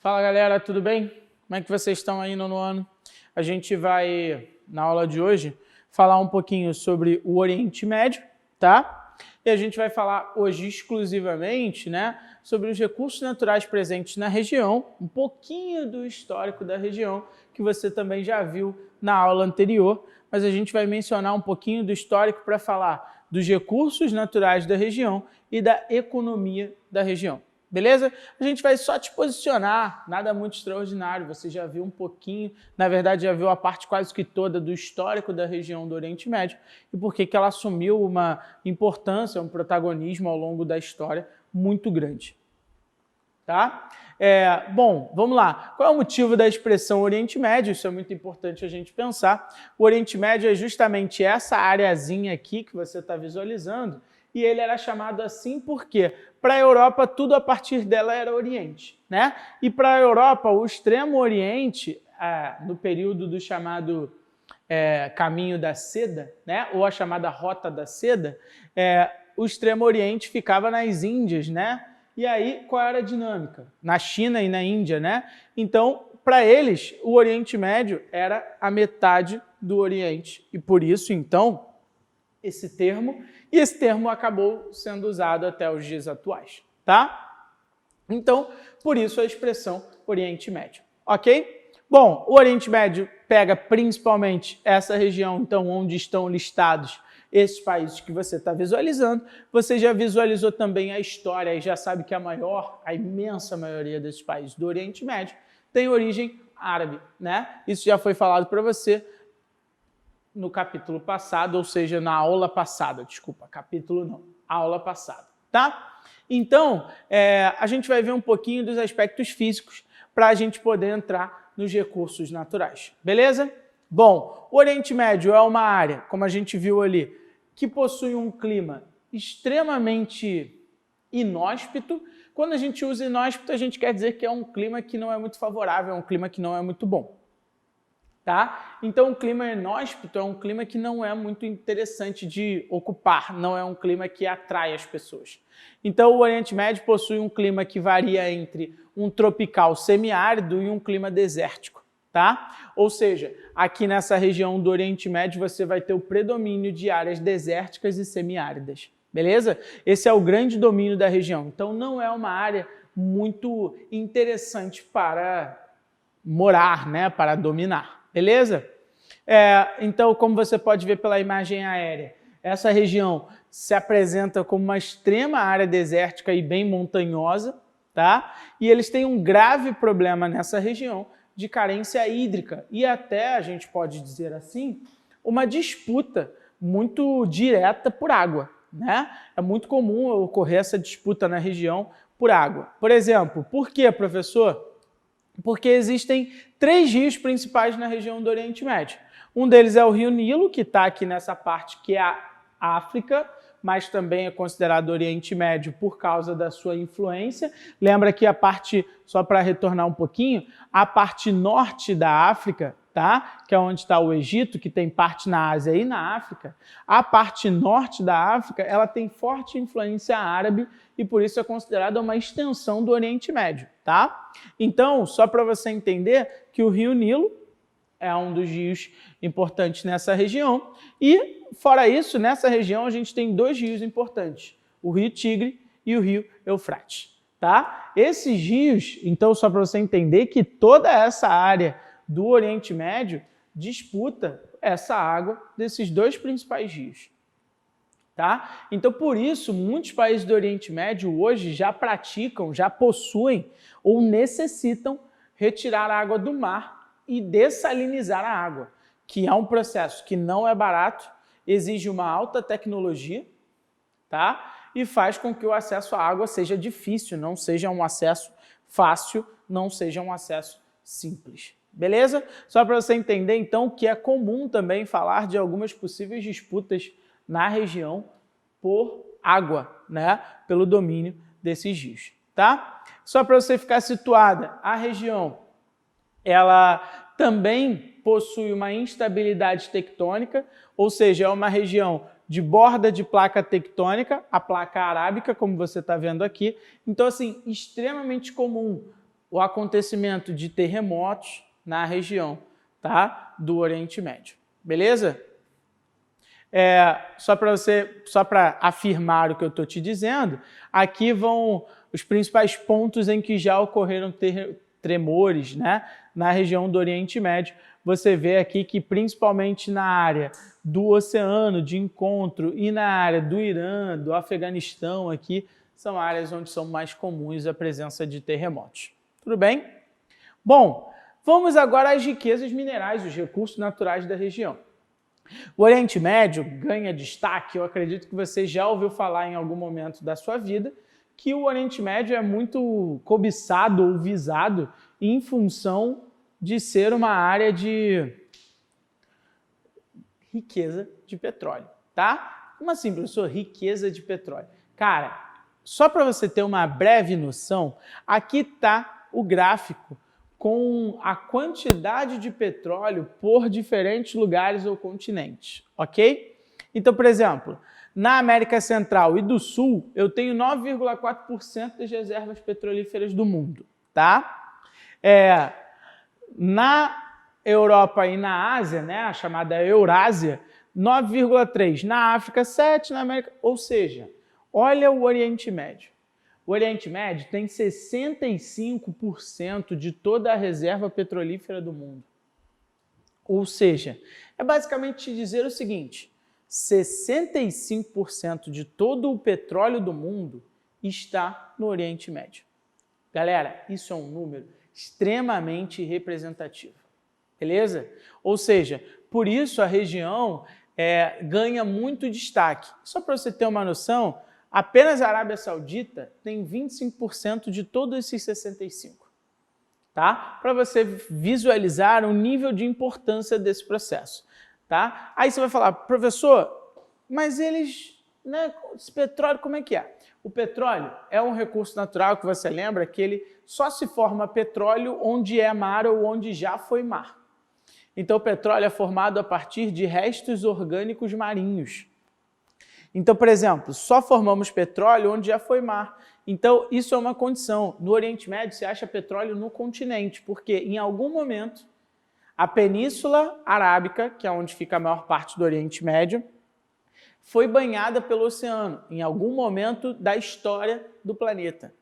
Fala galera, tudo bem? Como é que vocês estão aí no ano? A gente vai, na aula de hoje, falar um pouquinho sobre o Oriente Médio, tá? E a gente vai falar hoje exclusivamente, né, sobre os recursos naturais presentes na região, um pouquinho do histórico da região, que você também já viu na aula anterior, mas a gente vai mencionar um pouquinho do histórico para falar dos recursos naturais da região e da economia da região. Beleza? A gente vai só te posicionar, nada muito extraordinário, você já viu um pouquinho, na verdade já viu a parte quase que toda do histórico da região do Oriente Médio e por que ela assumiu uma importância, um protagonismo ao longo da história muito grande. Tá? Bom, vamos lá. Qual é o motivo da expressão Oriente Médio? Isso é muito importante a gente pensar. O Oriente Médio é justamente essa areazinha aqui que você está visualizando, e ele era chamado assim porque para a Europa tudo a partir dela era Oriente, né? E para a Europa o Extremo Oriente, no período do chamado Caminho da Seda, né? Ou a chamada Rota da Seda, o Extremo Oriente ficava nas Índias, né? E aí qual era a dinâmica? Na China e na Índia, né? Então, para eles, o Oriente Médio era a metade do Oriente e por isso, então, esse termo acabou sendo usado até os dias atuais, tá? Então, por isso a expressão Oriente Médio, ok? Bom, o Oriente Médio pega principalmente essa região, então, onde estão listados esses países que você está visualizando. Você já visualizou também a história e já sabe que a imensa maioria desses países do Oriente Médio tem origem árabe, né? Isso já foi falado para você no capítulo passado, ou seja, na aula passada, desculpa, capítulo não, aula passada, tá? Então, a gente vai ver um pouquinho dos aspectos físicos para a gente poder entrar nos recursos naturais, beleza? Bom, o Oriente Médio é uma área, como a gente viu ali, que possui um clima extremamente inóspito. Quando a gente usa inóspito, a gente quer dizer que é um clima que não é muito favorável, é um clima que não é muito bom. Tá? Então, o clima inóspito é um clima que não é muito interessante de ocupar, não é um clima que atrai as pessoas. Então, o Oriente Médio possui um clima que varia entre um tropical semiárido e um clima desértico. Tá? Ou seja, aqui nessa região do Oriente Médio você vai ter o predomínio de áreas desérticas e semiáridas. Beleza? Esse é o grande domínio da região. Então, não é uma área muito interessante para morar, né? Para dominar. Beleza? Então, como você pode ver pela imagem aérea, essa região se apresenta como uma extrema área desértica e bem montanhosa, tá? E eles têm um grave problema nessa região de carência hídrica e até, a gente pode dizer assim, uma disputa muito direta por água, né? É muito comum ocorrer essa disputa na região por água. Por exemplo, por quê, professor? Porque existem 3 rios principais na região do Oriente Médio. Um deles é o Rio Nilo, que está aqui nessa parte que é a África, mas também é considerado Oriente Médio por causa da sua influência. Lembra que a parte, só para retornar um pouquinho, a parte norte da África, tá? Que é onde está o Egito, que tem parte na Ásia e na África, a parte norte da África ela tem forte influência árabe e por isso é considerada uma extensão do Oriente Médio, tá? Então, só para você entender que o Rio Nilo é um dos rios importantes nessa região e, fora isso, nessa região a gente tem 2 rios importantes, o Rio Tigre e o Rio Eufrates, tá? Esses rios, então, só para você entender que toda essa área do Oriente Médio disputa essa água desses 2 principais rios. Tá? Então, por isso, muitos países do Oriente Médio hoje já praticam, já possuem ou necessitam retirar a água do mar e dessalinizar a água, que é um processo que não é barato, exige uma alta tecnologia, tá? E faz com que o acesso à água seja difícil, não seja um acesso fácil, não seja um acesso simples. Beleza? Só para você entender, então, que é comum também falar de algumas possíveis disputas na região por água, né? Pelo domínio desses rios, tá? Só para você ficar situada, a região, ela também possui uma instabilidade tectônica, ou seja, é uma região de borda de placa tectônica, a placa arábica, como você está vendo aqui. Então, assim, extremamente comum o acontecimento de terremotos na região, tá? Do Oriente Médio. Beleza? Só para afirmar o que eu estou te dizendo, aqui vão os principais pontos em que já ocorreram tremores, né, na região do Oriente Médio. Você vê aqui que principalmente na área do Oceano de Encontro e na área do Irã, do Afeganistão aqui, são áreas onde são mais comuns a presença de terremotos. Tudo bem? Bom, vamos agora às riquezas minerais, os recursos naturais da região. O Oriente Médio ganha destaque, eu acredito que você já ouviu falar em algum momento da sua vida, que o Oriente Médio é muito cobiçado ou visado em função de ser uma área de riqueza de petróleo, tá? Como assim, professor? Riqueza de petróleo. Cara, só para você ter uma breve noção, aqui está o gráfico com a quantidade de petróleo por diferentes lugares ou continentes, ok? Então, por exemplo, na América Central e do Sul, eu tenho 9,4% das reservas petrolíferas do mundo, tá? Na Europa e na Ásia, né, a chamada Eurásia, 9,3%. Na África, 7%. Na América... Ou seja, olha o Oriente Médio. O Oriente Médio tem 65% de toda a reserva petrolífera do mundo. Ou seja, é basicamente te dizer o seguinte, 65% de todo o petróleo do mundo está no Oriente Médio. Galera, isso é um número extremamente representativo, beleza? Ou seja, por isso a região ganha muito destaque. Só para você ter uma noção, apenas a Arábia Saudita tem 25% de todos esses 65%. Tá? Para você visualizar o nível de importância desse processo. Tá? Aí você vai falar, professor, mas eles, né, esse petróleo, como é que é? O petróleo é um recurso natural que você lembra que ele só se forma petróleo onde é mar ou onde já foi mar. Então o petróleo é formado a partir de restos orgânicos marinhos. Então, por exemplo, só formamos petróleo onde já foi mar. Então, isso é uma condição. No Oriente Médio, você acha petróleo no continente, porque em algum momento, a Península Arábica, que é onde fica a maior parte do Oriente Médio, foi banhada pelo oceano, em algum momento da história do planeta.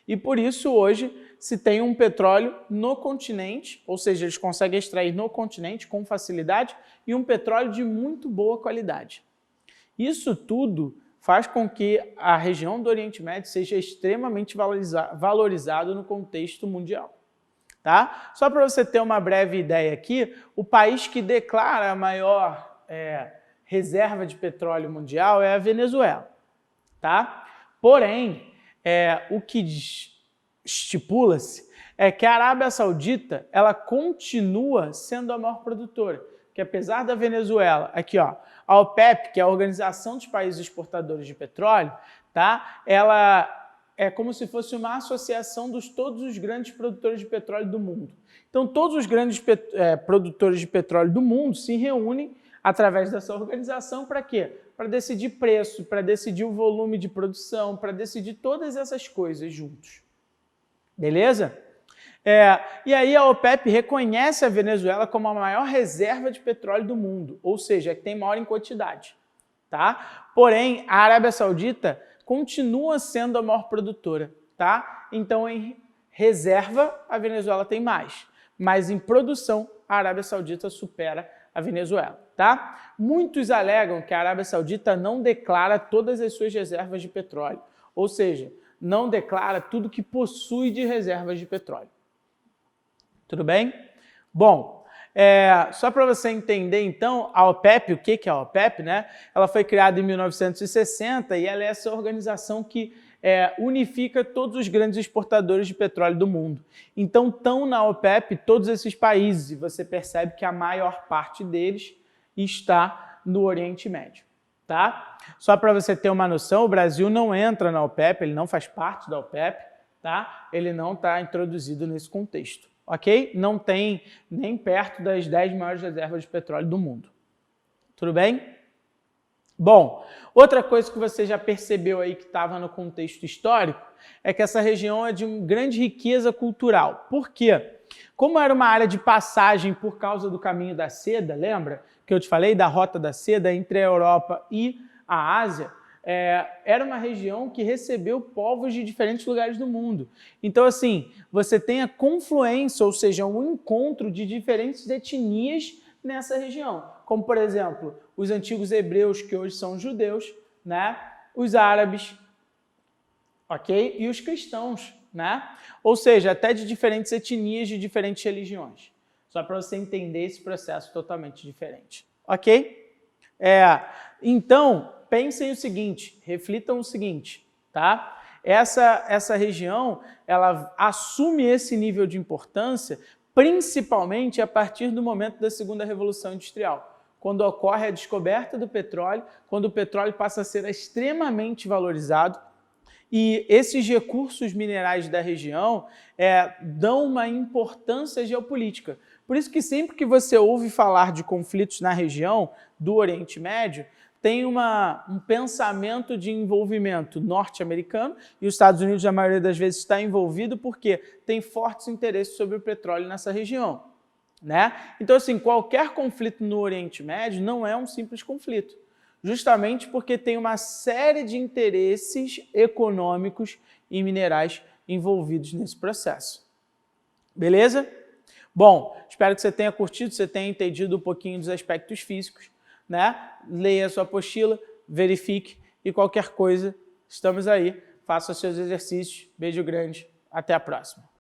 E por isso, hoje, se tem um petróleo no continente, ou seja, eles conseguem extrair no continente com facilidade, e um petróleo de muito boa qualidade. Isso tudo faz com que a região do Oriente Médio seja extremamente valorizado no contexto mundial. Tá? Só para você ter uma breve ideia aqui, o país que declara a maior reserva de petróleo mundial é a Venezuela. Tá? Porém, o que estipula-se é que a Arábia Saudita ela continua sendo a maior produtora, que apesar da Venezuela, aqui ó, a OPEP, que é a Organização dos Países Exportadores de Petróleo, tá? Ela é como se fosse uma associação de todos os grandes produtores de petróleo do mundo. Então, todos os grandes produtores de petróleo do mundo se reúnem através dessa organização para quê? Para decidir preço, para decidir o volume de produção, para decidir todas essas coisas juntos. Beleza? E aí a OPEP reconhece a Venezuela como a maior reserva de petróleo do mundo, ou seja, que tem maior em quantidade. Tá? Porém, a Arábia Saudita continua sendo a maior produtora. Tá? Então, em reserva, a Venezuela tem mais, mas em produção, a Arábia Saudita supera a Venezuela. Tá? Muitos alegam que a Arábia Saudita não declara todas as suas reservas de petróleo, ou seja, não declara tudo que possui de reservas de petróleo. Tudo bem? Bom, só para você entender então, a OPEP, o que é a OPEP, né? Ela foi criada em 1960 e ela é essa organização que unifica todos os grandes exportadores de petróleo do mundo. Então estão na OPEP todos esses países e você percebe que a maior parte deles está no Oriente Médio. Tá? Só para você ter uma noção, o Brasil não entra na OPEP, ele não faz parte da OPEP, tá? Ele não está introduzido nesse contexto. Ok? Não tem nem perto das 10 maiores reservas de petróleo do mundo. Tudo bem? Bom, outra coisa que você já percebeu aí que estava no contexto histórico é que essa região é de uma grande riqueza cultural. Por quê? Como era uma área de passagem por causa do caminho da seda, lembra que eu te falei da rota da seda entre a Europa e a Ásia? Era uma região que recebeu povos de diferentes lugares do mundo. Então, assim, você tem a confluência, ou seja, o encontro de diferentes etnias nessa região. Como, por exemplo, os antigos hebreus, que hoje são judeus, né? Os árabes, ok? E os cristãos, né? Ou seja, até de diferentes etnias, de diferentes religiões. Só para você entender esse processo totalmente diferente, ok? Então, pensem o seguinte, reflitam o seguinte, tá? Essa região, ela assume esse nível de importância principalmente a partir do momento da segunda Revolução Industrial, quando ocorre a descoberta do petróleo, quando o petróleo passa a ser extremamente valorizado e esses recursos minerais da região dão uma importância geopolítica. Por isso que sempre que você ouve falar de conflitos na região do Oriente Médio, tem um pensamento de envolvimento norte-americano e os Estados Unidos, a maioria das vezes, está envolvido porque tem fortes interesses sobre o petróleo nessa região, né? Então, assim, qualquer conflito no Oriente Médio não é um simples conflito, justamente porque tem uma série de interesses econômicos e minerais envolvidos nesse processo. Beleza? Bom, espero que você tenha curtido, você tenha entendido um pouquinho dos aspectos físicos, né? Leia a sua apostila, verifique e qualquer coisa, estamos aí. Faça os seus exercícios. Beijo grande. Até a próxima.